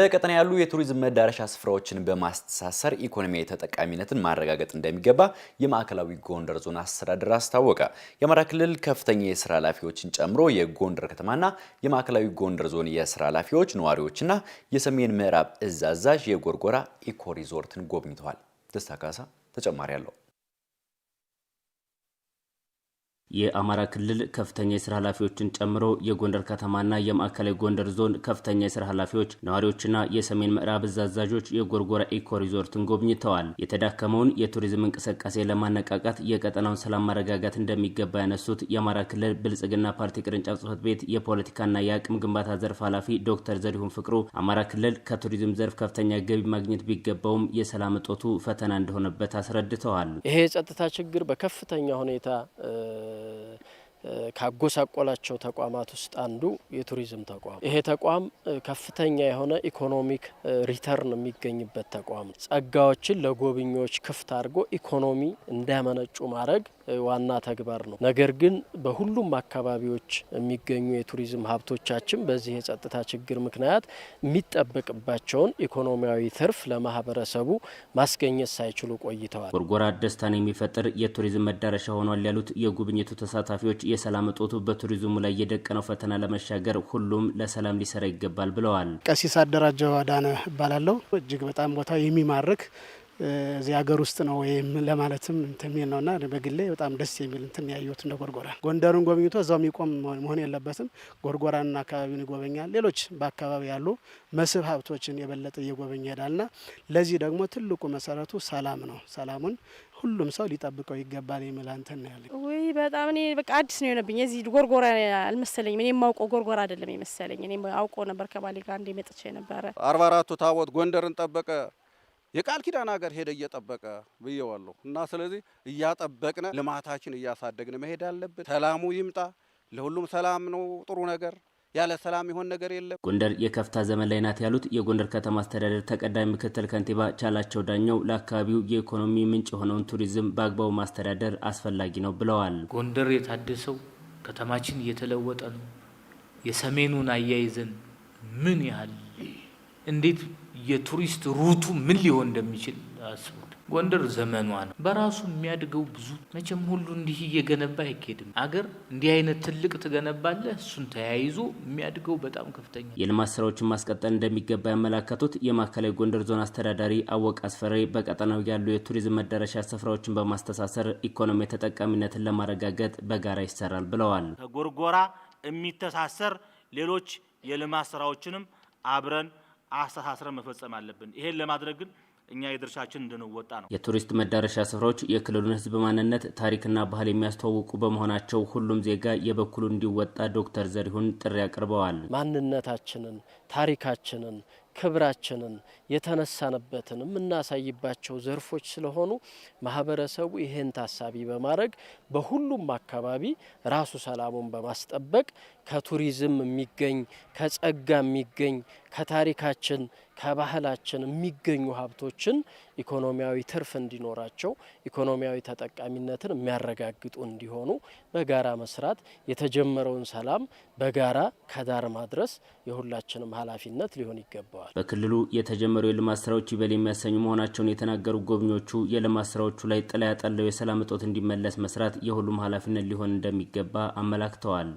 በቀጠና ያሉ የቱሪዝም መዳረሻ ስፍራዎችን በማስተሳሰር ኢኮኖሚያዊ ተጠቃሚነትን ማረጋገጥ እንደሚገባ የማዕከላዊ ጎንደር ዞን አስተዳደር አስታወቀ። የአማራ ክልል ከፍተኛ የስራ ኃላፊዎችን ጨምሮ የጎንደር ከተማና የማዕከላዊ ጎንደር ዞን የስራ ኃላፊዎች፣ ነዋሪዎችና የሰሜን ምዕራብ እዝ አዛዥ የጎርጎራ ኢኮ ሪዞርትን ጎብኝተዋል። ደስታ ካሳ ተጨማሪ አለው። የአማራ ክልል ከፍተኛ የስራ ኃላፊዎችን ጨምሮ የጎንደር ከተማና የማዕከላዊ ጎንደር ዞን ከፍተኛ የስራ ኃላፊዎች፣ ነዋሪዎችና የሰሜን ምዕራብ እዝ አዛዦች የጎርጎራ ኢኮ ሪዞርትን ጎብኝተዋል። የተዳከመውን የቱሪዝም እንቅስቃሴ ለማነቃቃት የቀጠናውን ሰላም ማረጋጋት እንደሚገባ ያነሱት የአማራ ክልል ብልጽግና ፓርቲ ቅርንጫፍ ጽሕፈት ቤት የፖለቲካና የአቅም ግንባታ ዘርፍ ኃላፊ ዶክተር ዘሪሁን ፍቅሩ አማራ ክልል ከቱሪዝም ዘርፍ ከፍተኛ ገቢ ማግኘት ቢገባውም የሰላም እጦቱ ፈተና እንደሆነበት አስረድተዋል። ይሄ የጸጥታ ችግር በከፍተኛ ሁኔታ ካጎሳቆላቸው ተቋማት ውስጥ አንዱ የቱሪዝም ተቋም። ይሄ ተቋም ከፍተኛ የሆነ ኢኮኖሚክ ሪተርን የሚገኝበት ተቋም፣ ጸጋዎችን ለጎብኚዎች ክፍት አድርጎ ኢኮኖሚ እንዲያመነጩ ማድረግ ዋና ተግባር ነው። ነገር ግን በሁሉም አካባቢዎች የሚገኙ የቱሪዝም ሀብቶቻችን በዚህ የጸጥታ ችግር ምክንያት የሚጠበቅባቸውን ኢኮኖሚያዊ ትርፍ ለማህበረሰቡ ማስገኘት ሳይችሉ ቆይተዋል። ጎርጎራ ደስታን የሚፈጥር የቱሪዝም መዳረሻ ሆኗል ያሉት የጉብኝቱ ተሳታፊዎች የሰላም እጦቱ በቱሪዝሙ ላይ የደቀነው ፈተና ለመሻገር ሁሉም ለሰላም ሊሰራ ይገባል ብለዋል። ቀሲስ አደራጀው አዳነ እባላለሁ። እጅግ በጣም ቦታ የሚማርክ እዚህ ሀገር ውስጥ ነው ወይም ለማለትም እንተሚል ነውና በግሌ በጣም ደስ የሚል እንትን ያዩት እንደ ጎርጎራ ጎንደርን ጎብኝቶ እዛው የሚቆም መሆን የለበትም። ጎርጎራና አካባቢውን ይጎበኛል። ሌሎች በአካባቢ ያሉ መስህብ ሀብቶችን የበለጠ እየጎበኘ ይሄዳልና ለዚህ ደግሞ ትልቁ መሰረቱ ሰላም ነው። ሰላሙን ሁሉም ሰው ሊጠብቀው ይገባል የሚል አንተን ያለ ወይ በጣም እኔ በቃ አዲስ ነው የሆነብኝ። እዚህ ጎርጎራ አልመሰለኝም። እኔ ማውቀው ጎርጎራ አይደለም የመሰለኝ። እኔ አውቀው ነበር ከባሌ ጋር እንደ መጥቼ ነበር። 44ቱ ታቦት ጎንደርን ጠበቀ የቃል ኪዳን ሀገር ሄደ እየጠበቀ ብየዋለሁ እና ስለዚህ እያጠበቅነ ልማታችን እያሳደግን መሄድ አለብን። ሰላሙ ይምጣ። ለሁሉም ሰላም ነው ጥሩ ነገር። ያለ ሰላም ይሆን ነገር የለም። ጎንደር የከፍታ ዘመን ላይ ናት ያሉት የጎንደር ከተማ አስተዳደር ተቀዳሚ ምክትል ከንቲባ ቻላቸው ዳኘው ለአካባቢው የኢኮኖሚ ምንጭ የሆነውን ቱሪዝም በአግባቡ ማስተዳደር አስፈላጊ ነው ብለዋል። ጎንደር የታደሰው ከተማችን እየተለወጠ ነው። የሰሜኑን አያይዘን ምን ያህል እንዴት የቱሪስት ሩቱ ምን ሊሆን እንደሚችል አስቡት። ጎንደር ዘመኗ ነው በራሱ የሚያድገው ብዙ መቼም ሁሉ እንዲህ እየገነባ አይኬድም። አገር እንዲህ አይነት ትልቅ ትገነባለ እሱን ተያይዞ የሚያድገው በጣም ከፍተኛ የልማት ስራዎችን ማስቀጠል እንደሚገባ ያመላከቱት የማዕከላዊ ጎንደር ዞን አስተዳዳሪ አወቅ አስፈሬ በቀጠናው ያሉ የቱሪዝም መዳረሻ ስፍራዎችን በማስተሳሰር ኢኮኖሚ ተጠቃሚነትን ለማረጋገጥ በጋራ ይሰራል ብለዋል። ከጎርጎራ የሚተሳሰር ሌሎች የልማት ስራዎችንም አብረን አስተሳስረን መፈጸም አለብን። ይሄን ለማድረግ ግን እኛ የድርሻችን እንድንወጣ ነው። የቱሪስት መዳረሻ ስፍራዎች የክልሉን ሕዝብ ማንነት ታሪክና ባህል የሚያስተዋውቁ በመሆናቸው ሁሉም ዜጋ የበኩሉ እንዲወጣ ዶክተር ዘሪሁን ጥሪ አቅርበዋል። ማንነታችንን፣ ታሪካችንን፣ ክብራችንን የተነሳንበትን የምናሳይባቸው ዘርፎች ስለሆኑ ማህበረሰቡ ይሄን ታሳቢ በማድረግ በሁሉም አካባቢ ራሱ ሰላሙን በማስጠበቅ ከቱሪዝም የሚገኝ ከጸጋ የሚገኝ ከታሪካችን ከባህላችን የሚገኙ ሀብቶችን ኢኮኖሚያዊ ትርፍ እንዲኖራቸው ኢኮኖሚያዊ ተጠቃሚነትን የሚያረጋግጡ እንዲሆኑ በጋራ መስራት የተጀመረውን ሰላም በጋራ ከዳር ማድረስ የሁላችንም ኃላፊነት ሊሆን ይገባዋል። በክልሉ የተጀመሩ የልማት ስራዎች ይበል የሚያሰኙ መሆናቸውን የተናገሩ ጎብኚዎቹ የልማት ስራዎቹ ላይ ጥላ ያጠለው የሰላም እጦት እንዲመለስ መስራት የሁሉም ኃላፊነት ሊሆን እንደሚገባ አመላክተዋል።